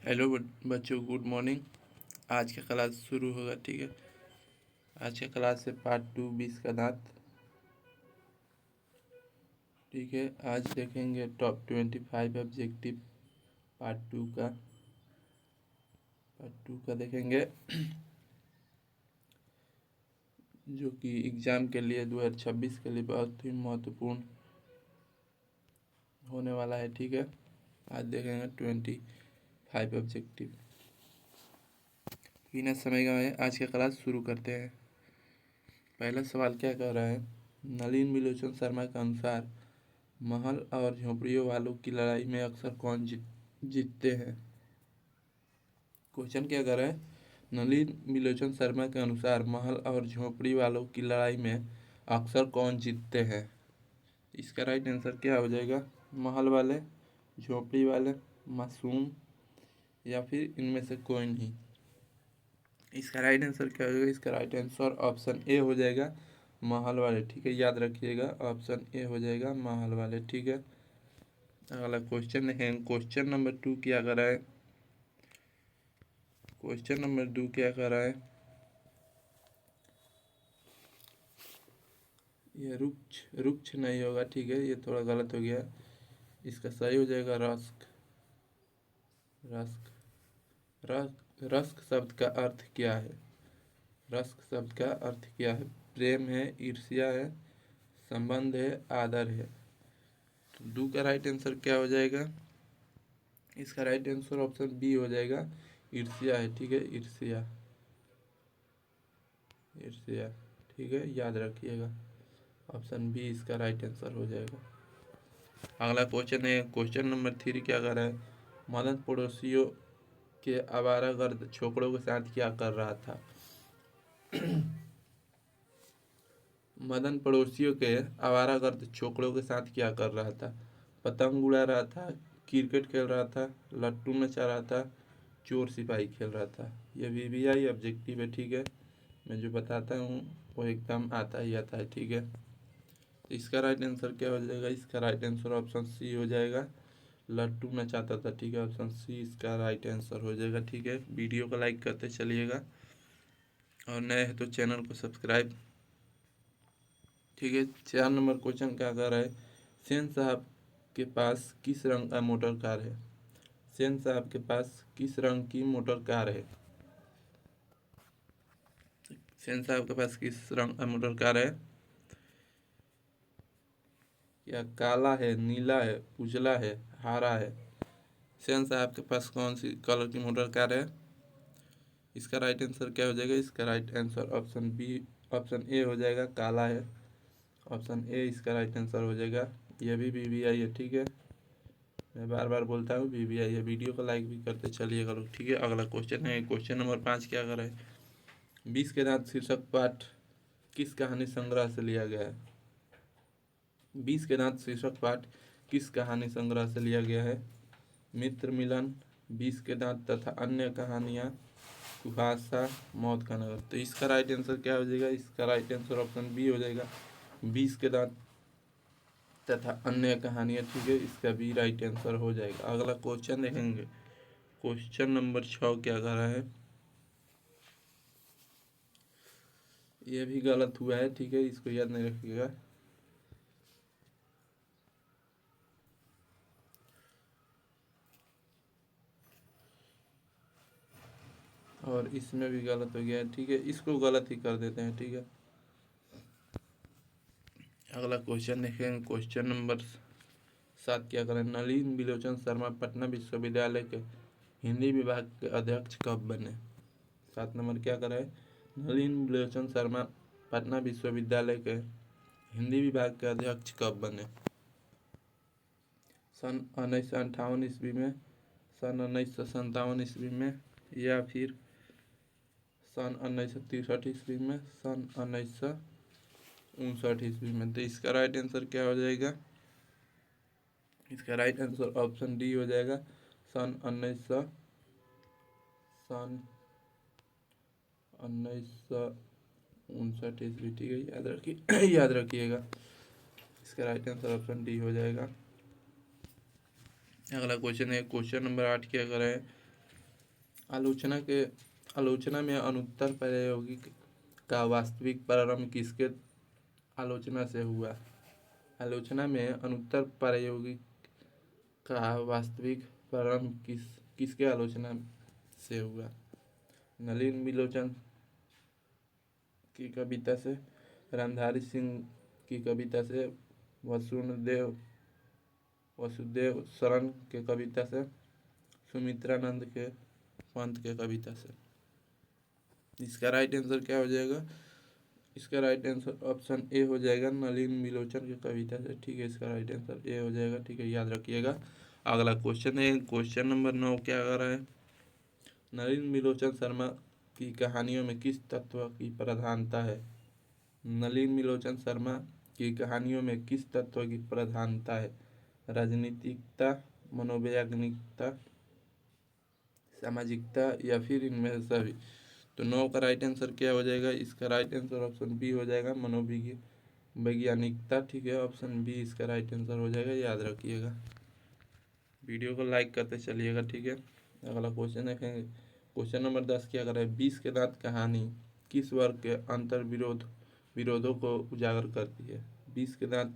Hello बच्चों, good morning. आज का क्लास शुरू होगा। ठीक है, आज का क्लास है पार्ट 2 20 का दांत। ठीक है, आज देखेंगे टॉप 25 ऑब्जेक्टिव पार्ट 2 का देखेंगे जो कि एग्ज़ाम के लिए 2026 के लिए बहुत ही महत्वपूर्ण होने वाला है। ठीक है, आज देखेंगे 25 ऑब्जेक्टिव। बिना समय गंवाए आज का क्लास शुरू करते हैं। पहला सवाल क्या कह रहा है? नलिन विलोचन शर्मा के अनुसार महल और झोपड़ियों वालों की लड़ाई में अक्सर कौन जीतते हैं? क्वेश्चन क्या कर रहा है? नलिन विलोचन शर्मा के अनुसार महल और झोपड़ी वालों की लड़ाई में अक्सर कौन जीतते हैं? इसका राइट आंसर क्या हो जाएगा? महल वाले, झोपड़ी वाले, मासूम या फिर इनमें से कोई नहीं। इसका राइट आंसर क्या हो जाएगा? इसका राइट आंसर ऑप्शन ए हो जाएगा, महल वाले। ठीक है, याद रखिएगा, ऑप्शन ए हो जाएगा, महल वाले। ठीक है, अगला क्वेश्चन देखें। क्वेश्चन नंबर 2 क्या कर रहा है? क्वेश्चन नंबर 2 क्या कर रहा है? ये रुक्ष नहीं होगा। ठीक है, ये थोड़ा गलत हो गया। इसका सही हो जाएगा रस्क। रस्क शब्द का अर्थ क्या है? रस्क शब्द का अर्थ क्या है? प्रेम है, ईर्ष्या है, संबंध है, आदर है। तो 2 का राइट आंसर क्या हो जाएगा? इसका राइट आंसर ऑप्शन बी हो जाएगा, ईर्ष्या है। ठीक है, ईर्ष्या। ठीक है, याद रखिएगा, ऑप्शन बी इसका राइट आंसर हो जाएगा। अगला क्वेश्चन है, क्वेश्चन नंबर 3 क्या कर रहा है? मदन पड़ोसियों के आवारागर्द छोकरों के साथ क्या कर रहा था? मदन पड़ोसियों के आवारागर्द छोकरों के साथ क्या कर रहा था? पतंग उड़ा रहा था, क्रिकेट खेल रहा था, लट्टू नचा रहा था, चोर सिपाही खेल रहा था। यह वीवीआई ऑब्जेक्टिव है। ठीक है, मैं जो बताता हूँ वो एकदम आता ही आता है। ठीक है, तो इसका राइट आंसर क्या हो जाएगा? इसका राइट आंसर ऑप्शन सी हो जाएगा, लट्टू नचाता था। ठीक है, ऑप्शन सी इसका राइट आंसर हो जाएगा। ठीक है, वीडियो को लाइक करते चलिएगा और नए हैं तो चैनल को सब्सक्राइब। ठीक है, 4 नंबर क्वेश्चन क्या कर रहा है? सेन साहब के पास किस रंग का मोटर कार है? सेन साहब के पास किस रंग की मोटर कार है? सेन साहब के पास किस रंग का मोटर कार है? या काला है, नीला है, उजला है, हरा है? सेन साहब के पास कौन सी कलर की मोटर कार है? इसका राइट आंसर क्या हो जाएगा? इसका right answer option B, option A हो जाएगा, काला है। ऑप्शन ए इसका राइट आंसर हो जाएगा। यह भी वीवीआई है। ठीक है, मैं बार बार बोलता हूँ वीवीआई है। वीडियो को लाइक भी करते चलिएगा लोग। ठीक है, अगला क्वेश्चन है, क्वेश्चन नंबर 5 क्या कर रहा है? 20 के दांत शीर्षक पाठ किस कहानी संग्रह से लिया गया है? 20 के दांत शीर्षक पाठ किस कहानी संग्रह से लिया गया है? मित्र मिलन, 20 के दांत तथा अन्य कहानियाँ, कुहासा, मौत का नगर। तो इसका राइट आंसर क्या हो जाएगा? इसका राइट आंसर ऑप्शन बी हो जाएगा, 20 के दांत तथा अन्य कहानियाँ। ठीक है, इसका भी राइट आंसर हो जाएगा। अगला क्वेश्चन देखेंगे, क्वेश्चन नंबर 6 क्या कर रहा है? ये भी गलत हुआ है। ठीक है, इसको याद नहीं रखिएगा। और इसमें भी गलत हो गया है। ठीक है, इसको गलत ही कर देते हैं। ठीक है, अगला क्वेश्चन देखेंगे, क्वेश्चन नंबर 7 क्या करें? नलिन विलोचन शर्मा पटना विश्वविद्यालय के हिंदी विभाग के अध्यक्ष कब बने? 7 नंबर क्या करें? नलिन विलोचन शर्मा पटना विश्वविद्यालय के हिंदी विभाग के अध्यक्ष कब बने? सन 1958 ईस्वी में, सन 1957 ईस्वी में, या फिर सन 1963 ईस्वी में, सन 1959 ईस्वी में? तो इसका राइट आंसर क्या हो जाएगा? इसका राइट आंसर ऑप्शन डी हो जाएगा, सन 1959 ईस्वी। ठीक है, याद रखिए याद रखिएगा, इसका राइट आंसर ऑप्शन डी हो जाएगा। अगला क्वेश्चन है, क्वेश्चन नंबर 8 क्या कर रहे हैं? आलोचना में अनुत्तर प्रायोगिक का वास्तविक प्रारंभ किसके आलोचना से हुआ? आलोचना में अनुत्तर प्रायोगिक का वास्तविक प्रारंभ किसके आलोचना से हुआ? नलिन बिलोचन की कविता से, रामधारी सिंह की कविता से, वसुदेव शरण के कविता से, सुमित्रानंद के पंत के कविता से। इसका राइट आंसर क्या हो जाएगा? इसका राइट आंसर ऑप्शन ए हो जाएगा, नलिन बिलोचन की कविता से। ठीक है, इसका राइट आंसर ए हो जाएगा। ठीक है, याद रखिएगा। अगला क्वेश्चन है, क्वेश्चन नंबर 9 क्या कर रहा है? नलिन बिलोचन शर्मा की कहानियों में किस तत्व की प्रधानता है? नलिन बिलोचन शर्मा की कहानियों में किस तत्व की प्रधानता है? राजनीतिकता, मनोवैज्ञानिकता, सामाजिकता या फिर इनमें से सभी? तो 9 का राइट आंसर क्या हो जाएगा? इसका राइट आंसर ऑप्शन बी हो जाएगा, मनोवैज्ञानिकता। ठीक है, ऑप्शन बी इसका राइट आंसर हो जाएगा, याद रखिएगा। वीडियो को लाइक करते चलिएगा। ठीक है, अगला क्वेश्चन देखेंगे। क्वेश्चन नंबर 10 क्या कर रहा है? 20 के दांत कहानी किस वर्ग के विरोधों को उजागर करती है? 20 के दांत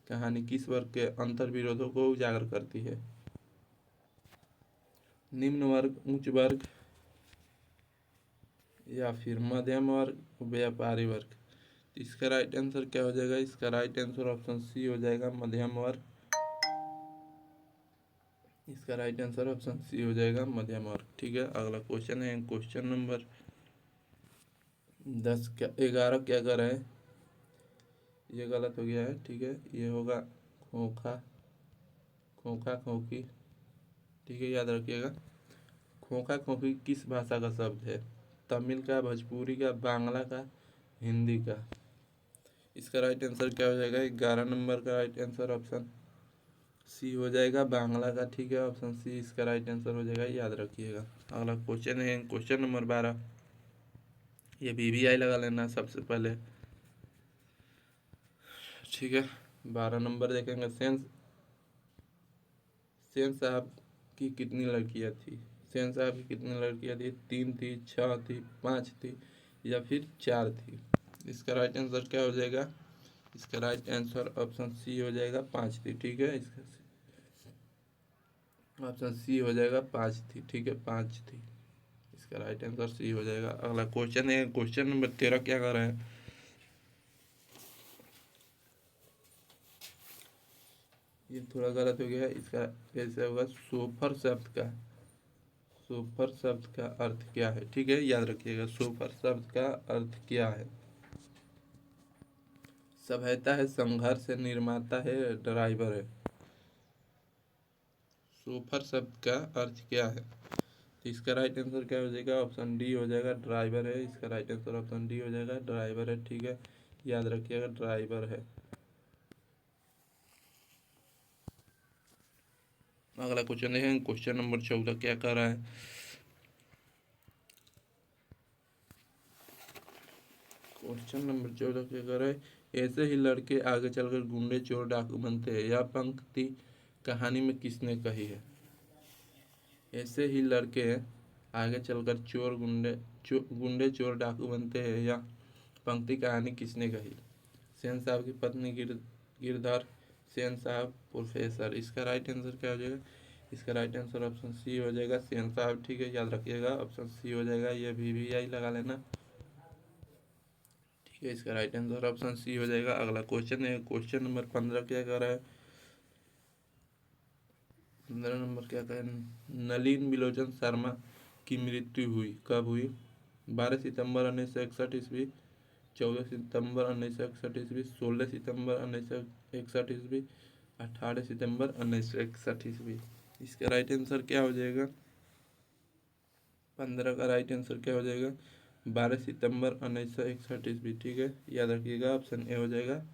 कहानी किस वर्ग के अंतर विरोधों को उजागर करती है? निम्न वर्ग, उच्च वर्ग या फिर मध्यम वर्ग, व्यापारी वर्ग? इसका राइट आंसर क्या हो जाएगा? इसका राइट आंसर ऑप्शन सी हो जाएगा, मध्यम वर्ग। इसका राइट आंसर ऑप्शन सी हो जाएगा, मध्यम वर्ग। ठीक है, अगला क्वेश्चन है, क्वेश्चन नंबर 11 क्या कर रहा है? ये गलत हो गया है। ठीक है, ये होगा खोखा खोखी। ठीक है, याद रखिएगा। खोखा खोखी किस भाषा का शब्द है? तमिल का, भोजपुरी का, बांग्ला का, हिंदी का? इसका राइट आंसर क्या हो जाएगा? 11 नंबर का राइट आंसर ऑप्शन सी हो जाएगा, बांग्ला का। ठीक है, ऑप्शन सी इसका राइट आंसर हो जाएगा, याद रखिएगा। अगला क्वेश्चन है, क्वेश्चन नंबर 12। ये BBI लगा लेना सबसे पहले। ठीक है, 12 नंबर देखेंगे। सेन साहब की कितनी लड़कियां थी? सेन साहब की कितनी लड़कियां थी? 3 थी, 6 थी, 5 थी या फिर 4 थी? इसका राइट आंसर क्या हो जाएगा? इसका राइट आंसर ऑप्शन सी हो जाएगा, 5 थी। ठीक है, इसका ऑप्शन सी हो जाएगा, 5 थी। ठीक है, 5 थी। इसका राइट आंसर सी हो जाएगा। अगला क्वेश्चन है, क्वेश्चन नंबर 13 क्या कर रहा है? ये थोड़ा गलत हो गया है। इसका कैसे होगा? सोफर शब्द का अर्थ क्या है? ठीक है, याद रखिएगा, सोफर शब्द का अर्थ क्या है? सभ्यता है, संघर्ष है, निर्माता है, ड्राइवर है? सोफर शब्द का अर्थ क्या है? तो इसका राइट आंसर क्या हो जाएगा? ऑप्शन डी हो जाएगा, ड्राइवर है। इसका राइट आंसर ऑप्शन डी हो जाएगा, ड्राइवर है। ठीक है, याद रखिएगा, ड्राइवर है। अगला क्वेश्चन देखेंगे, क्वेश्चन नंबर 14 क्या कर रहा है? क्वेश्चन नंबर 14 क्या कर रहा है? ऐसे ही लड़के आगे चलकर गुंडे, चोर, डाकू बनते हैं। यह पंक्ति कहानी में किसने कही है? ऐसे ही लड़के आगे चलकर गुंडे, चोर, डाकू बनते हैं। यह पंक्ति कहानी किसने कही? सेन साहब की पत्नी गिरधर, सेन साहब, प्रोफेसर? इसका राइट आंसर क्या हो जाएगा? इसका राइट आंसर ऑप्शन सी हो जाएगा, सेन साहब। ठीक है, याद रखिएगा, ऑप्शन सी हो जाएगा। ये BBI लगा लेना। ठीक है, इसका राइट आंसर ऑप्शन सी हो जाएगा। अगला क्वेश्चन है, क्वेश्चन नंबर 15 क्या कर रहा है? 15 नंबर क्या कह रहे हैं? नलिन बिलोचन शर्मा की मृत्यु हुई कब हुई? 12 सितंबर 1961 ईस्वी, 14 सितंबर 1961 ईस्वी, 16 सितंबर 1961 ईस्वी, 18 सितंबर 1961 ईस्वी? इसका राइट आंसर क्या हो जाएगा? 15 का राइट आंसर क्या हो जाएगा? 12 सितंबर 1961 ईस्वी। ठीक है, याद रखिएगा, ऑप्शन ए हो जाएगा,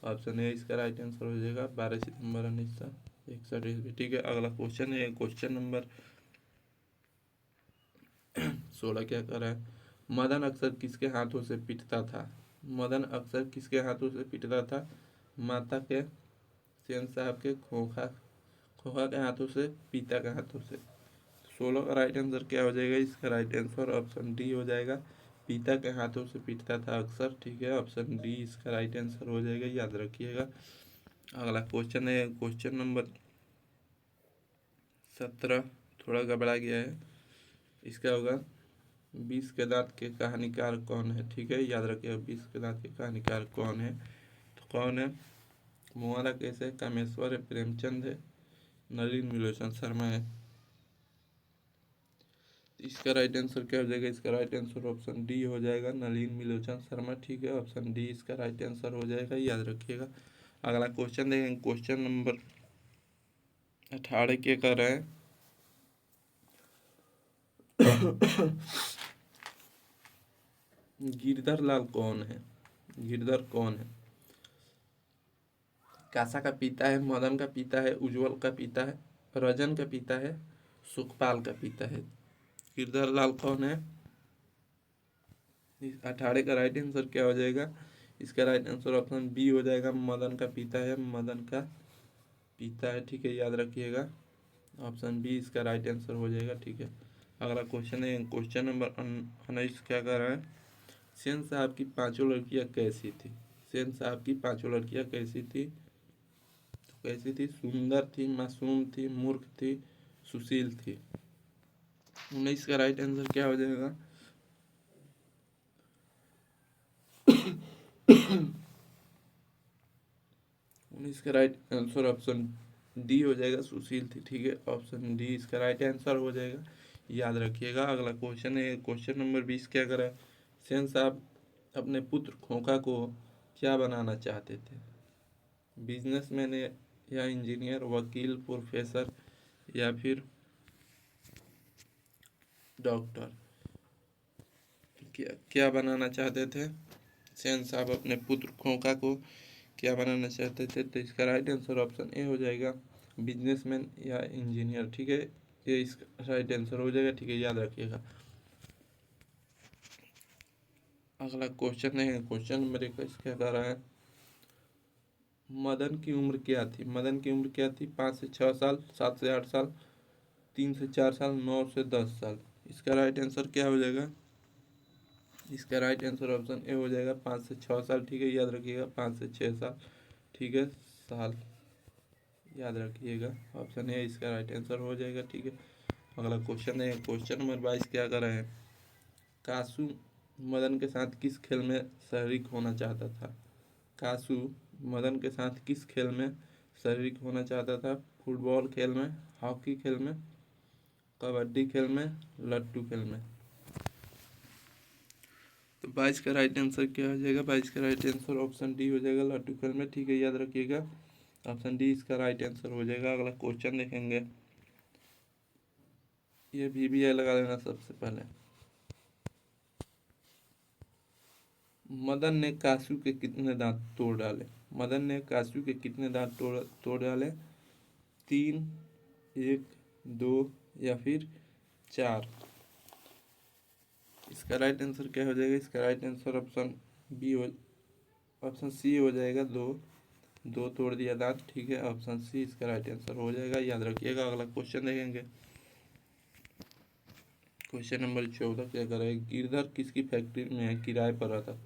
ऑप्शन ए इसका राइट आंसर हो जाएगा, 12 सितंबर 1961 ईस्वी। ठीक है, अगला क्वेश्चन है, क्वेश्चन नंबर 16 क्या कर रहा है? मदन अक्सर किसके हाथों से पीटता था? मदन अक्सर किसके हाथों से पीटता था? माता के, सेन साहब के, खोखा खोखा के हाथों से, पिता के हाथों से? 16 का राइट आंसर क्या हो जाएगा? इसका राइट आंसर ऑप्शन डी हो जाएगा। पिता के हाथों से पीटता था अक्सर, ठीक है, ऑप्शन डी इसका राइट आंसर हो जाएगा, याद रखिएगा। अगला क्वेश्चन है क्वेश्चन नंबर 17, थोड़ा गड़बड़ा गया है। इसका होगा 20 के दांत के कहानीकार कौन है, ठीक है, याद रखिएगा 20 के दांत के कहानीकार कौन है। तो कौन है? मुहारा केस है, कामेश्वर है, प्रेमचंद है, नलिन विलोचन शर्मा है। इसका राइट आंसर क्या हो जाएगा? इसका राइट आंसर ऑप्शन डी हो जाएगा, नलिन विलोचन शर्मा, ठीक है, ऑप्शन डी इसका राइट आंसर हो जाएगा, याद रखिएगा। अगला क्वेश्चन देखेंगे, क्वेश्चन नंबर 18 के कर रहे हैं गिरधर लाल कौन है? गिरधर कौन है? कासा का पिता है, मदन का पिता है, उज्जवल का पिता है, रजन का पिता है, सुखपाल का पिता है। गिरधर लाल कौन है? 18 का राइट आंसर क्या हो जाएगा? इसका राइट आंसर ऑप्शन बी हो जाएगा, मदन का पिता है, मदन का पिता है, ठीक है, याद रखिएगा, ऑप्शन बी इसका राइट आंसर हो जाएगा, ठीक है। अगला क्वेश्चन है क्वेश्चन नंबर 19, क्या कर रहा है? सेन साहब की पांचों लड़कियां कैसी थी? सेन साहब की पांचों लड़कियां कैसी थी? तो कैसी थी? सुंदर थी, मासूम थी, मूर्ख थी, सुशील थी। 19 का राइट आंसर क्या हो जाएगा? 19 का राइट आंसर ऑप्शन डी हो जाएगा, सुशील थी, ठीक है, ऑप्शन डी इसका राइट आंसर हो जाएगा, याद रखिएगा। अगला क्वेश्चन है क्वेश्चन नंबर 20, क्या करा? सेन साहब अपने पुत्र खोखा को क्या बनाना चाहते थे? बिजनेसमैन या इंजीनियर, वकील, प्रोफेसर या फिर डॉक्टर? क्या क्या बनाना चाहते थे सेन साहब अपने पुत्र खोखा को? क्या बनाना चाहते थे? तो इसका राइट आंसर ऑप्शन ए हो जाएगा, बिजनेसमैन या इंजीनियर, ठीक है, ये इसका राइट आंसर हो जाएगा, ठीक है, याद रखिएगा। अगला क्वेश्चन है क्वेश्चन नंबर 21, क्या कह रहा है? मदन की उम्र क्या थी? मदन की उम्र क्या थी? 5 से 6 साल, 7 से 8 साल, 3 से 4 साल, 9 से 10 साल। इसका राइट आंसर क्या हो जाएगा? इसका राइट आंसर ऑप्शन ए हो जाएगा, 5 से 6 साल, ठीक है, याद रखिएगा, 5 से 6 साल, ठीक है, साल, याद रखिएगा, ऑप्शन ए इसका राइट आंसर हो जाएगा, ठीक है। अगला क्वेश्चन है क्वेश्चन नंबर 22, क्या कर रहे हैं? कासू मदन के साथ किस खेल में शरीक होना चाहता था? कासू मदन के साथ किस खेल में शरीक होना चाहता था? फुटबॉल खेल में, हॉकी खेल में, कबड्डी खेल में, लट्टू खेल में? तो 22 का राइट आंसर क्या हो जाएगा? 22 का राइट आंसर ऑप्शन डी हो जाएगा, लट्टू खेल में, ठीक है, याद रखिएगा, ऑप्शन डी इसका राइट आंसर हो जाएगा। अगला क्वेश्चन देखेंगे, ये VBI लगा लेना सबसे पहले। मदन ने कासू के कितने दांत तोड़ डाले? मदन ने कासू के कितने दांत तोड़ डाले? 3, 1, 2 या फिर 4? इसका राइट आंसर क्या हो जाएगा? इसका राइट आंसर ऑप्शन सी हो जाएगा, 2 तोड़ दिया दांत, ठीक है, ऑप्शन सी इसका राइट आंसर हो जाएगा, याद रखिएगा। अगला क्वेश्चन देखेंगे, क्वेश्चन नंबर 14, क्या कर रहा है? गिरधर किसकी फैक्ट्री में किराए पर रहता?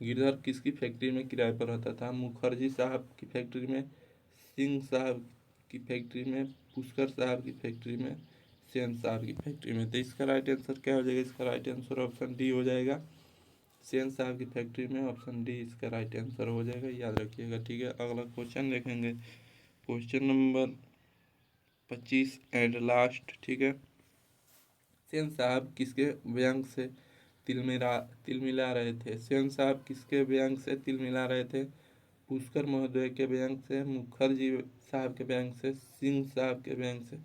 गिरधर किसकी फैक्ट्री में किराए पर रहता था? मुखर्जी साहब की फैक्ट्री में, सिंह साहब की फैक्ट्री में, पुष्कर साहब की फैक्ट्री में, सेन साहब की फैक्ट्री में? तो इसका राइट आंसर क्या हो जाएगा? इसका राइट आंसर ऑप्शन डी हो जाएगा, सेन साहब की फैक्ट्री में, ऑप्शन डी इसका राइट आंसर हो जाएगा, याद रखिएगा, ठीक है। अगला क्वेश्चन देखेंगे, क्वेश्चन नंबर 25 एंड लास्ट, ठीक है। सेन साहब किसके व्यंग से तिल मिला रहे थे? सेन साहब किसके व्यंग से तिल मिला रहे थे? पुष्कर महोदय के व्यंग से, मुखर्जी साहब के व्यंग से, सिंह साहब के व्यंग से,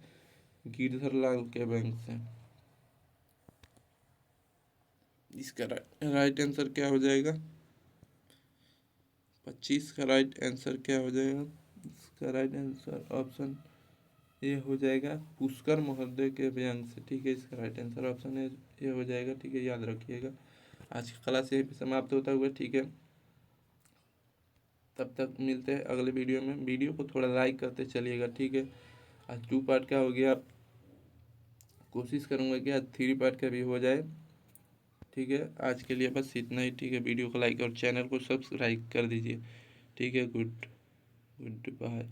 गिरधर लाल के व्यंग से? इसका राइट आंसर क्या हो जाएगा? 25 का राइट आंसर क्या हो जाएगा? इसका राइट आंसर ऑप्शन ये हो जाएगा, पुष्कर महोदय के व्यंग से, ठीक है, इसका राइट आंसर ऑप्शन ये हो जाएगा, ठीक है, याद रखिएगा। आज की क्लास यहीं पे समाप्त होता हुआ, ठीक है, तब तक मिलते हैं अगले वीडियो में। वीडियो को थोड़ा लाइक करते चलिएगा, ठीक है। आज 2 पार्ट का हो गया कोशिश करूँगा कि आज 3 पार्ट का भी हो जाए। ठीक है, आज के लिए बस इतना ही। ठीक है, वीडियो को लाइक और चैनल को सब्सक्राइब कर दीजिए। ठीक है, गुड बाय।